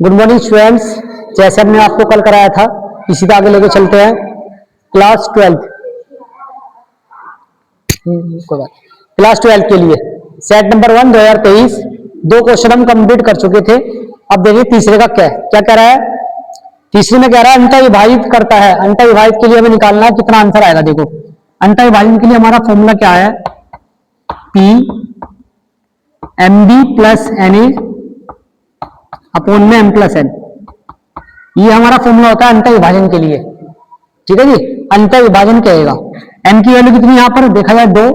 Good morning students. जैसे हमने आपको कल कराया था इसी का आगे लेके चलते हैं। क्लास 12 क्लास 12 के लिए सेट नंबर 1 2023 दो क्वेश्चन हम कंप्लीट कर चुके थे। अब देखिए तीसरे का क्या कह रहा है। तीसरे में कह रहा है अंतर विभाजित करता है। अंतर विभाजित के लिए हमें निकालना है कितना आंसर आएगा। देखो अंतर विभाजन के लिए हमारा फॉर्मूला क्या है, p m b plus n a upon में एम प्लस एन। ये हमारा फॉर्मूला होता है अंतर विभाजन के लिए। ठीक है जी, अंतर विभाजन कहेगा। एन की वैल्यू कितनी यहां पर देखा जाए 2,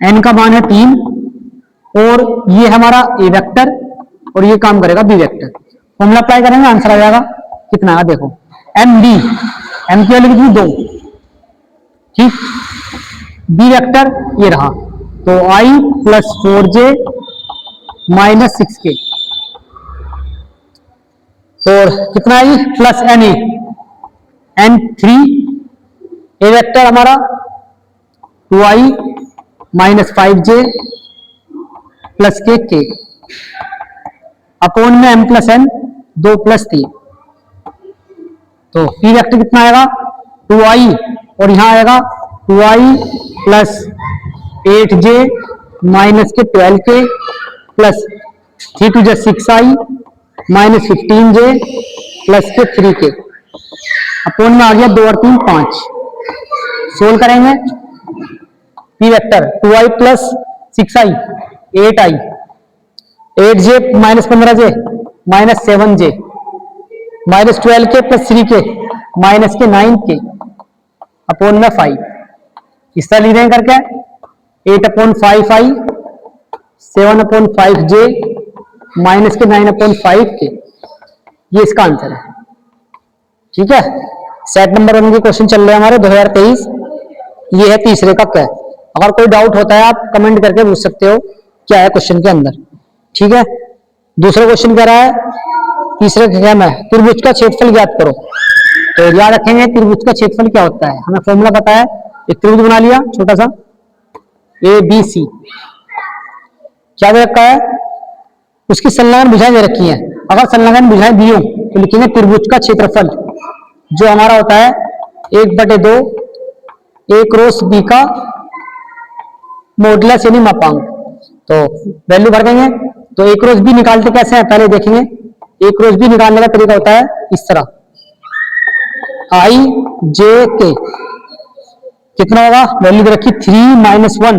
एन का मान है 3 और ये हमारा ए वेक्टर और ये काम करेगा बी वेक्टर। फॉर्मूला अप्लाई करेंगे आंसर आ जाएगा कितना है। देखो एम बी, एम की वैल्यू कितनी 2, ठीक, बी वेक्टर ये रहा तो आई प्लस 4j माइनस 6k और कितना है plus n a n 3, a vector हमारा 2i minus 5j plus k upon में एम प्लस एन 2 प्लस 3। तो पी वेक्टर कितना आएगा 2i और यहां आएगा 2i प्लस 8j माइनस के 12k plus 3 2 6i minus 15j plus के 3k अपॉन में आ गया 2 और 3 5। सोल्व करेंगे P vector 2i plus 6i 8i 8j minus 15j minus 7j minus 12k plus 3k minus के 9k अपॉन में 5। इस तरह लिख रहे हैं करके 8 upon 5i 7 upon 5j minus के 9 अपॉन 5k। ये इसका आंसर है। ठीक है, सेट नंबर 1 के क्वेश्चन चल रहे हैं हमारे 2023। ये है तीसरे का क्या। अगर कोई डाउट होता है आप कमेंट करके पूछ सकते हो क्या है क्वेश्चन के अंदर। ठीक है, दूसरा क्वेश्चन कह रहा है तीसरे क्या में त्रिभुज का क्षेत्रफल ज्ञात करो। तो याद रखेंगे त्रिभुज का क्षेत्रफल क्या होता है। हमें फॉर्मूला पता है, एक त्रिभुज बना लिया छोटा सा ए बी सी, क्या दे रखा है उसकी संलग्न भुजाएं दे रखी हैं। अगर संलग्न भुजाएं दी हो तो लिखेंगे त्रिभुज का क्षेत्रफल जो हमारा होता है 1/2 a क्रॉस b का मॉडुलस यानी मापांक। तो वैल्यू भर देंगे। तो a क्रॉस b निकालते कैसे हैं पहले देखेंगे। a क्रॉस b निकालने का तरीका होता है इस तरह, i j k कितना होगा वैल्यू दे रखी 3 - 1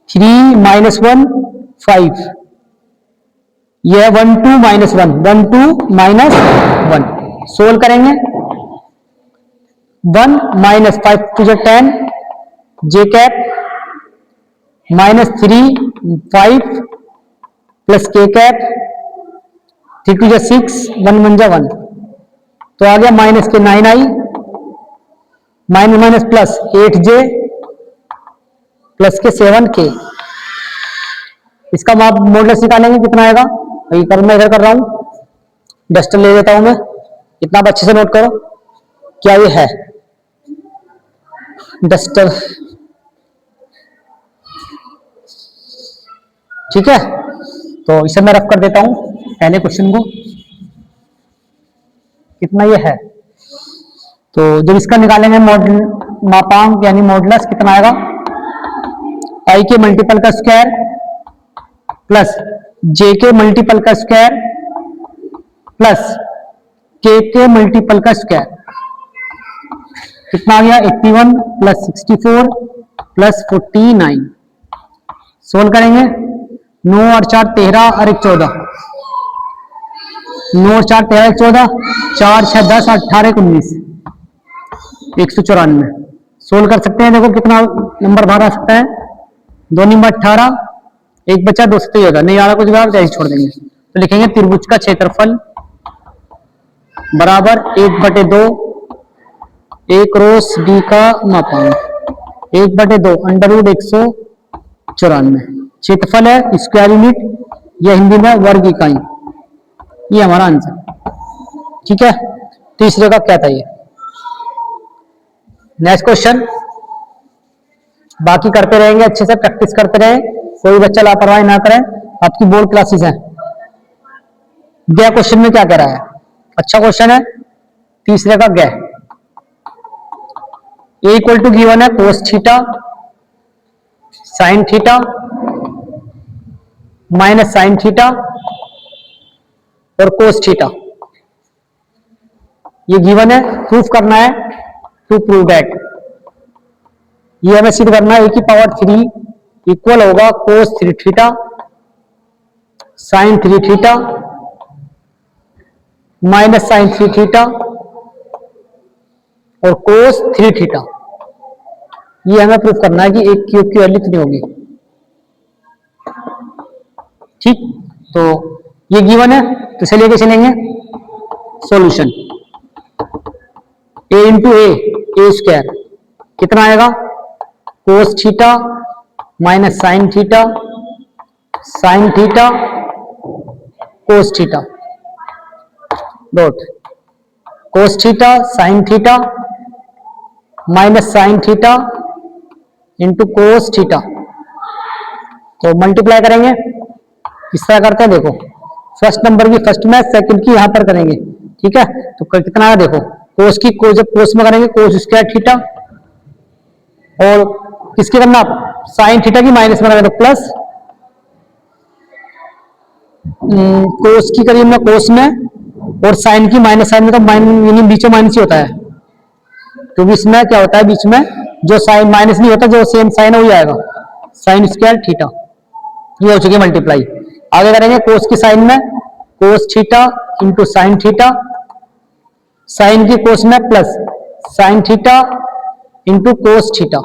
3 - 1 5, यह 1 2 - 1 1 2 - 1। सोल्व करेंगे 1 - 5 to the 10 j cap minus 3 5 plus k cap 3 to the 6 1 1 जा 1। तो आ गया माइनस के 9i minus minus plus 8j plus के 7k। इसका माप मॉडुलस निकालेंगे कितना आएगा। मैं इधर कर रहा हूं, डस्टर ले लेता हूं मैं। इतना आप अच्छे से नोट करो क्या ये है डस्टर। ठीक है, तो इसे मैं रफ कर देता हूं पहले क्वेश्चन को कितना ये है। तो जब इसका निकालेंगे मापांक यानी मॉडुलस कितना आएगा, आई के मल्टीपल का स्क्वायर प्लस जे के मल्टीपल का स्क्वायर प्लस के मल्टीपल का स्क्वायर कितना आ गया 81 प्लस 64 प्लस 49। सोल्व करेंगे 9 और 4 13 और 1 14, 9 और 4 13 1 14 4 6 10 18 19 194। सोल्व कर सकते हैं। देखो कितना नंबर बाहर आ सकता है, 2 नंबर 18 एक बचा 2 से होगा नहीं आ रहा कुछ बार जैसे छोड़ देंगे। तो लिखेंगे त्रिभुज का क्षेत्रफल बराबर 1/2 a क्रॉस b का मापांक 1/2 अंडररूट 194। क्षेत्रफल है स्क्वायर यूनिट या हिंदी में वर्ग इकाई। ये हमारा आंसर। ठीक है, तीसरे का क्या था ये। नेक्स्ट क्वेश्चन बाकी करते रहेंगे, अच्छे से प्रैक्टिस करते रहें, कोई बच्चा लापरवाही ना करे। आपकी बोर्ड क्लासेस हैं। गया क्वेश्चन में क्या कह रहा है, अच्छा क्वेश्चन है। तीसरे का गया, ए इक्वल टू गिवन है cos theta sine theta minus sine theta और कोस थीटा, ये गिवन है। प्रूफ करना है, टू प्रूव दैट, ये हमें सिद्ध करना है। ए की पावर 3 इक्वल होगा cos 3 theta sine 3 theta minus sine 3 theta और कोस 3 थीटा। ये हमें प्रूफ करना है कि एक क्यूब की वैल्यू कितनी होगी। ठीक, तो ये गिवन है, तो चलिए लेके चलेंगे सॉल्यूशन। ए इंटू ए स्क्वायर कितना आएगा, कोस theta minus sine theta cos theta dot cos theta sine theta minus sine theta into cos theta. तो मल्टीप्लाई करेंगे, किस तरह करते हैं देखो, फर्स्ट नंबर की फर्स्ट में, सेकंड की यहां पर करेंगे। ठीक है, तो कितना है देखो, कोस की कोस जब कोस में करेंगे कोस स्क्वायर थीटा, और किसकी करना साइन थीटा की माइनस में करेंगे तो प्लस, कोस की करिए हमने कोस में, और साइन की माइनस साइन में, तो माइनस यानी बीच में माइनस ही होता है, क्योंकि इसमें क्या होता है बीच में जो साइन माइनस नहीं होता, जो सेम साइन है वही आएगा, साइन स्क्वायर थीटा। ये हो चुकी मल्टीप्लाई। आगे करेंगे कोस की साइन में cos theta into sine theta, sine की कोस में plus sine theta into cos theta.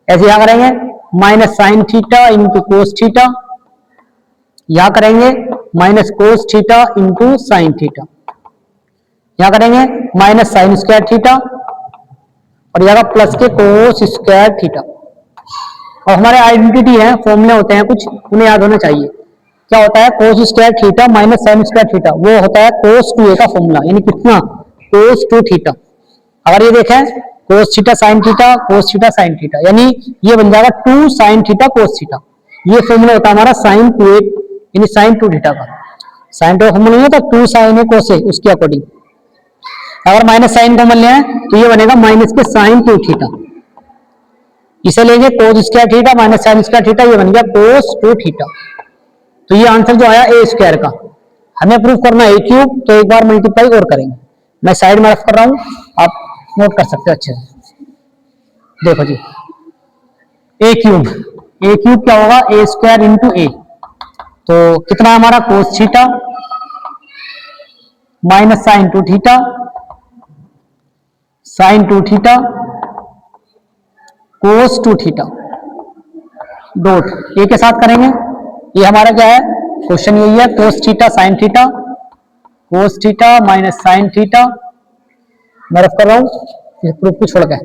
ऐसे यहां करेंगे minus sine theta into cos theta, यहां करेंगे minus cos theta into sine theta, यहां करेंगे माइनस साइन स्क्वायर थीटा, और यहां प्लस के कोस स्क्वायर थीटा। और हमारे आइडेंटिटी है, फॉर्मूले होते हैं कुछ, उन्हें याद होना चाहिए। क्या होता है, cos square theta minus sine square theta, वो होता है कोस 2a का फॉर्मूला, यानी कितना, कोस 2 थीटा। अगर ये देखें cos theta sine theta cos theta sine theta, यानी ये बन जाएगा 2 साइन थीटा कोस थीटा। ये फॉर्मूला होता है हमारा साइन 2a यानी साइन 2 थीटा का। साइन 2 का फॉर्मूला नहीं होता 2 साइन है कोस है, उसके अकॉर्डिंग। अगर माइनस साइन को मान लिया तो ये बनेगा माइनस के साइन 2 थीटा, इसे लेंगे cos square theta minus sine square theta, ये बन गया कोस 2 थीटा। तो ये आंसर जो आया ए स्क्वायर का। हमें प्रूफ करना है ए क्यूब, तो एक बार मल्टीप्लाई और करेंगे। मैं साइड में रफ कर रहा हूं, आप नोट कर सकते हो अच्छे से। देखो जी, ए क्यूब क्या होगा, ए स्क्वायर इंटू ए, तो कितना हमारा cos theta minus sine 2 theta sine 2 theta cos 2 theta dot a के साथ करेंगे। ये हमारा क्या है, क्वेश्चन यही है, cos theta sine theta cos theta minus sine theta. मैं रफ कर रहा हूं प्रूफ को छोड़ के,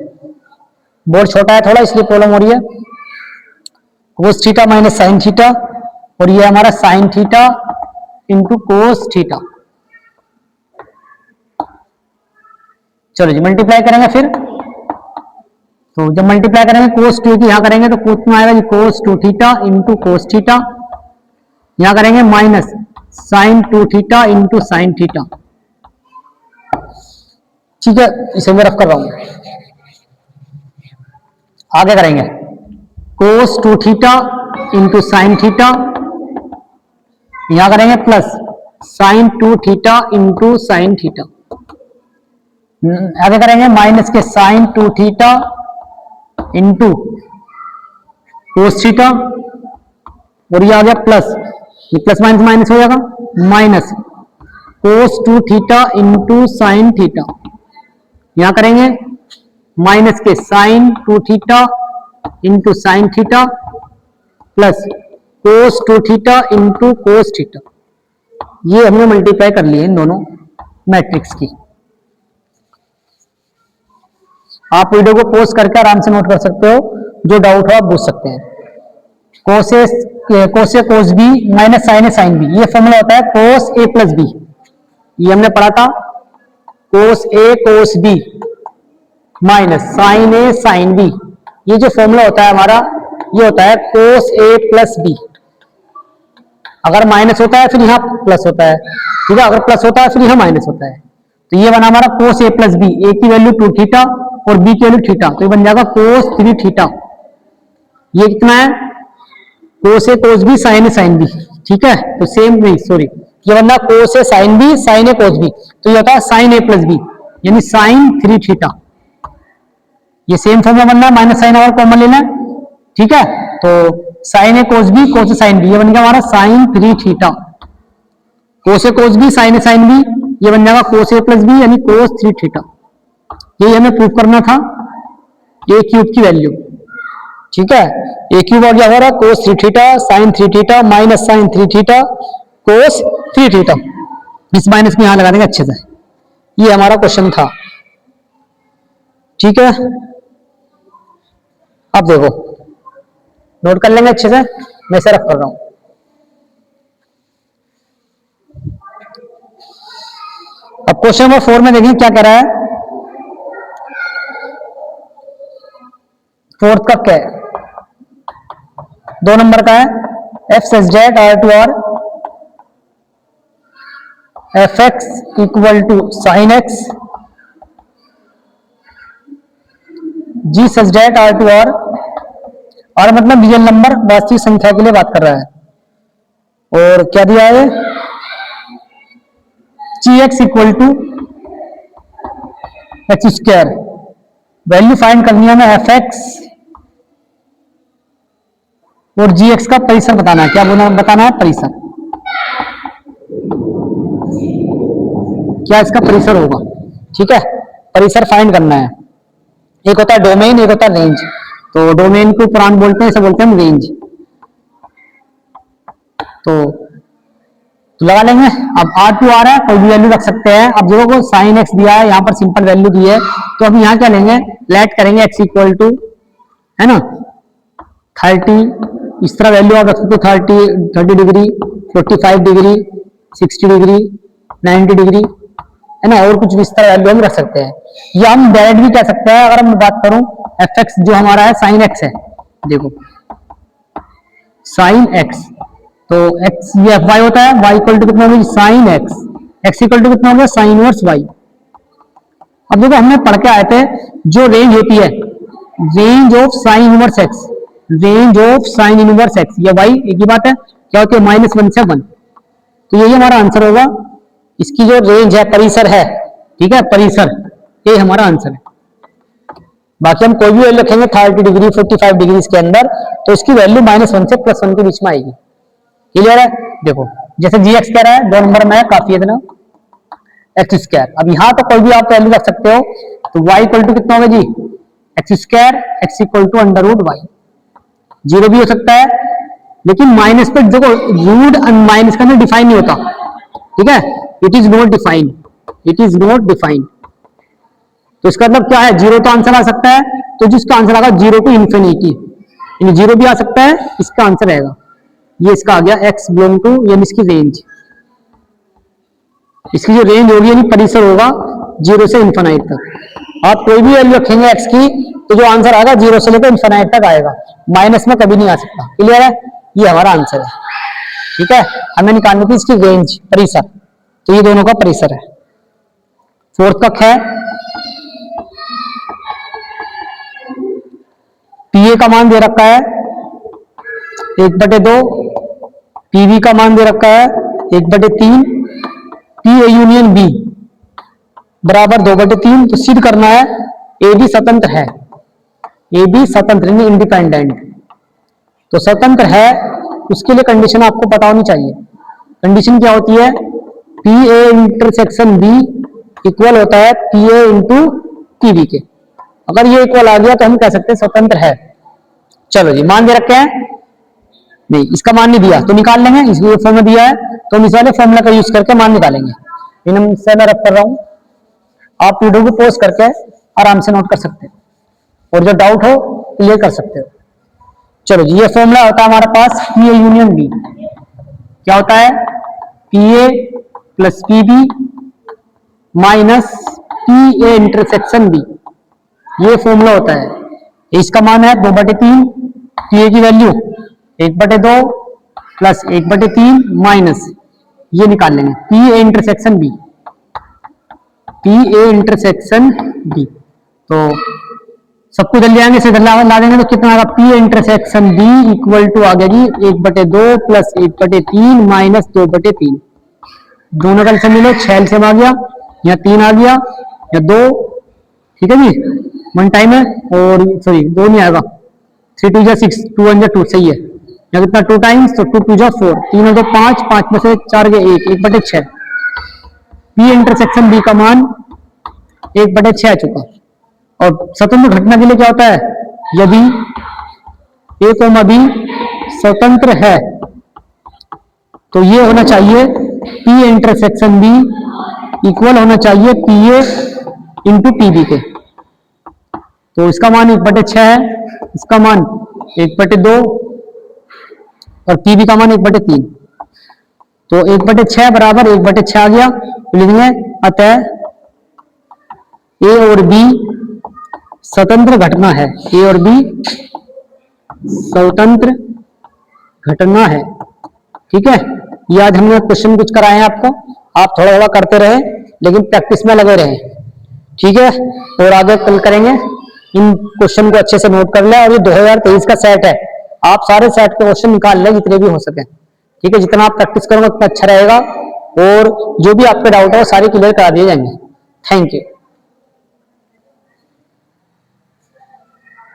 बोर्ड छोटा है थोड़ा इसलिए प्रॉब्लम हो रही है। कोस थीटा माइनस साइन थीटा, और ये हमारा sign theta into cos theta. चलो जी मल्टीप्लाई करेंगे फिर, तो जब मल्टीप्लाई करेंगे कोस 2 की यहां करेंगे तो कितना आएगा, cos 2 theta into cos theta, यहां करेंगे minus sine 2 theta into sine theta. ठीक है, इसे मैं रफ कर रहा हूं। आगे करेंगे cos 2 theta into sine theta, यहां करेंगे plus sine 2 theta into sine theta. आगे करेंगे माइनस के sine 2 theta into cos theta, और ये आ गया प्लस, ये प्लस माइनस माइनस हो जाएगा, minus cos 2 theta into sine theta, यहां करेंगे माइनस के sine 2 theta into sine theta plus cos 2 theta into cos theta. ये हमने मल्टीप्लाई कर लिए इन दोनों मैट्रिक्स की। आप वीडियो को पॉज करके आराम से नोट कर सकते हो, जो डाउट हो आप पूछ सकते हैं। कोस ए कोस बी माइनस साइन ए साइन बी, ये फॉर्मूला होता है कोस ए प्लस बी, ये हमने पढ़ा था। कोस ए कोस बी माइनस साइन ए साइन बी, ये जो फॉर्मूला होता है हमारा, ये होता है कोस ए प्लस बी। अगर माइनस होता है फिर यहाँ प्लस होता है, ठीक है, अगर प्लस होता है फिर यहाँ माइनस होता है। तो ये बना हमारा cos a प्लस बी, ए की वैल्यू 2 थीटा और बी की वैल्यू थीटा, तो ये बन जाएगा cos 3 थीटा। ये कितना है, cos a cos b sin a sin b, ठीक है, तो सेम नहीं सॉरी, ये बन रहा cos a sin b sin a cos b, तो ये होता है sin a प्लस b यानी sin 3 थीटा। ये सेम फॉर्मूला बन रहा है, माइनस साइन और कॉमन लेना है, ठीक है, तो sin a cos b cos a sin b, ये बन गया हमारा sin 3 theta. cos a cos b sin a sin b, ये बन जाएगा cos a प्लस b यानी cos 3 थीटा। ये हमें प्रूव करना था a क्यूब की वैल्यू, ठीक है, a क्यूब और क्या हो रहा है cos 3 theta sin 3 theta minus sin 3 theta cos 3 theta. इस माइनस में यहां लगा देंगे अच्छे से, ये हमारा क्वेश्चन था, ठीक है। अब देखो नोट कर लेंगे अच्छे से, मैं इसे रफ कर रहा हूं। अब क्वेश्चन नंबर 4 में देखिए क्या कह रहा है, फोर्थ का क्या है, 2 नंबर का है, f such that r to r fx equal to sine x, g such that r to r, और मतलब रियल नंबर वास्तविक संख्या के लिए बात कर रहा है, और क्या दिया है gx equal to x square, value find करनी है हमें fx और gx का परिसर बताना है। क्या बताना है, परिसर, क्या इसका परिसर होगा, ठीक है, परिसर फाइंड करना है। एक होता है डोमेन, एक होता है रेंज, तो डोमेन को पुराण बोलते हैं, इसे बोलते हैं हम रेंज, तो लगा लेंगे। अब r टू r है, कोई भी वैल्यू रख सकते हैं। अब देखो साइन x दिया है, यहाँ पर सिंपल वैल्यू दी है, तो अब यहाँ क्या लेंगे, लेट करेंगे x इक्वल टू, है ना, 30, इस तरह वैल्यू आप रख सकते हो 30 डिग्री, 45 डिग्री, 60 डिग्री, 90 डिग्री, है ना, और कुछ भी इस तरह वैल्यू हम रख सकते हैं। या हम डायरेक्ट भी कह सकते हैं, अगर मैं बात करूं fx जो हमारा है साइन x है, देखो साइन x, तो x ये fy होता है, y इक्वल टू कितना होगा sine x, x equal to कितना होगा साइन इनवर्स y। अब देखो हमने पढ़ के आए थे जो रेंज होती है, range of sine inverse x, range of sine inverse x, ये y एक ही बात है, क्या होती है -1 से 1, तो यही हमारा आंसर होगा। इसकी जो रेंज है, परिसर है, ठीक है, परिसर, ये हमारा आंसर है। बाकी हम कोई भी वैल्यू रखेंगे 30 डिग्री 45 डिग्री के अंदर, तो इसकी वैल्यू -1 से +1 के बीच में आएगी। क्लियर है, देखो जैसे gx कह रहा है 2 नंबर में काफी है इतना एक्स स्क्वायर, अब यहाँ तो कोई भी आप वैल्यू रख सकते हो, तो y इक्वल टू कितना होगा जी x square, x equal to √y, 0 भी हो सकता है, लेकिन माइनस पे देखो रूट माइनस का डिफाइन नहीं होता, ठीक है, it is not defined, it is not defined, तो इसका मतलब क्या है, 0 तो आंसर आ सकता है, तो जिसका आंसर आएगा 0 टू इन्फिनिटी, 0 भी आ सकता है, इसका आंसर आएगा, ये इसका आ गया x बिलोंग टू, यानी इसकी रेंज, इसकी जो रेंज होगी यानी परिसर होगा 0 से इन्फिनाइट तक। आप कोई भी वैल्यू रखेंगे x की, तो जो आंसर आएगा 0 से लेकर इन्फिनाइट तक आएगा, माइनस में कभी नहीं आ सकता। क्लियर है, ये हमारा आंसर है, ठीक है, हमें निकालनी थी इसकी रेंज, परिसर, तो ये दोनों का परिसर है। फोर्थ कक है, पीए का मान दे रखा है 1/2, पीवी का मान दे रखा है 1/3, पी ए यूनियन बी बराबर 2/3, तो सिद्ध करना है ए बी स्वतंत्र है, ए बी स्वतंत्र नहीं इंडिपेंडेंट, तो स्वतंत्र है, उसके लिए कंडीशन आपको पता होनी चाहिए। कंडीशन क्या होती है, P A intersection B equal होता है P A into P B के, अगर ये इक्वल आ गया तो हम कह सकते हैं स्वतंत्र है। चलो जी, मान दे रखे हैं, नहीं इसका मान नहीं दिया तो निकाल लेंगे, इसलिए फॉर्मूला दिया है तो हम इस वाले फॉर्मूला का यूज करके मान निकालेंगे। इन से मैं रख कर रहा हूं, आप वीडियो को पॉज करके आराम से नोट कर सकते हो, और जो डाउट हो क्लियर कर सकते हो। चलो जी, ये फॉर्मूला होता है हमारे पास पी ए यूनियन बी, क्या होता है P A plus P B minus P A intersection B, ये फॉर्मूला होता है। इसका मान है 2/3, पी ए की वैल्यू 1/2, प्लस 1/3 माइनस ये निकाल लेंगे P A intersection B, P A intersection B. तो सबको जल्दी आएंगे, इसे ला देंगे तो कितना आएगा, P A intersection B equal to आ गया जी 1/2 प्लस 1/3 माइनस 2/3। दोनों का एलसीएम मिले 6 से आ गया, यहाँ 3 आ गया, या 2, ठीक है जी, 1 टाइम है, और सॉरी 2 नहीं आएगा, 3 2 जा 6, 2 1 जा 2, सही है। यहाँ कितना 2 टाइम्स, तो 2 2 जा 4, 3 और 2 5, 5 में से 4 गए 1, 1/6। पी इंटरसेक्शन बी का मान 1/6 आ चुका। और स्वतंत्र घटना के लिए क्या होता है, यदि ए कोमा बी स्वतंत्र है तो ये होना चाहिए पी इंटरसेक्शन बी इक्वल होना चाहिए P A into P B के। तो इसका मान 1/6 है, इसका मान 1/2 और पी बी का मान 1/3। तो 1/6 बराबर 1/6 आ गया, तो लिखेंगे अतः ए और बी स्वतंत्र घटना है, ए और बी स्वतंत्र घटना है। ठीक है, ये आज हमने क्वेश्चन कुछ कराए हैं आपको, आप थोड़ा थोड़ा करते रहे लेकिन प्रैक्टिस में लगे रहे। ठीक है, और आगे कल करेंगे, इन क्वेश्चन को अच्छे से नोट कर ले। और ये 2023 का सेट है, आप सारे सेट के क्वेश्चन निकाल ले जितने भी हो सके। ठीक है, जितना आप प्रैक्टिस करोगे उतना अच्छा रहेगा, और जो भी आपके डाउट है वो सारे क्लियर करा दिए जाएंगे। Thank you.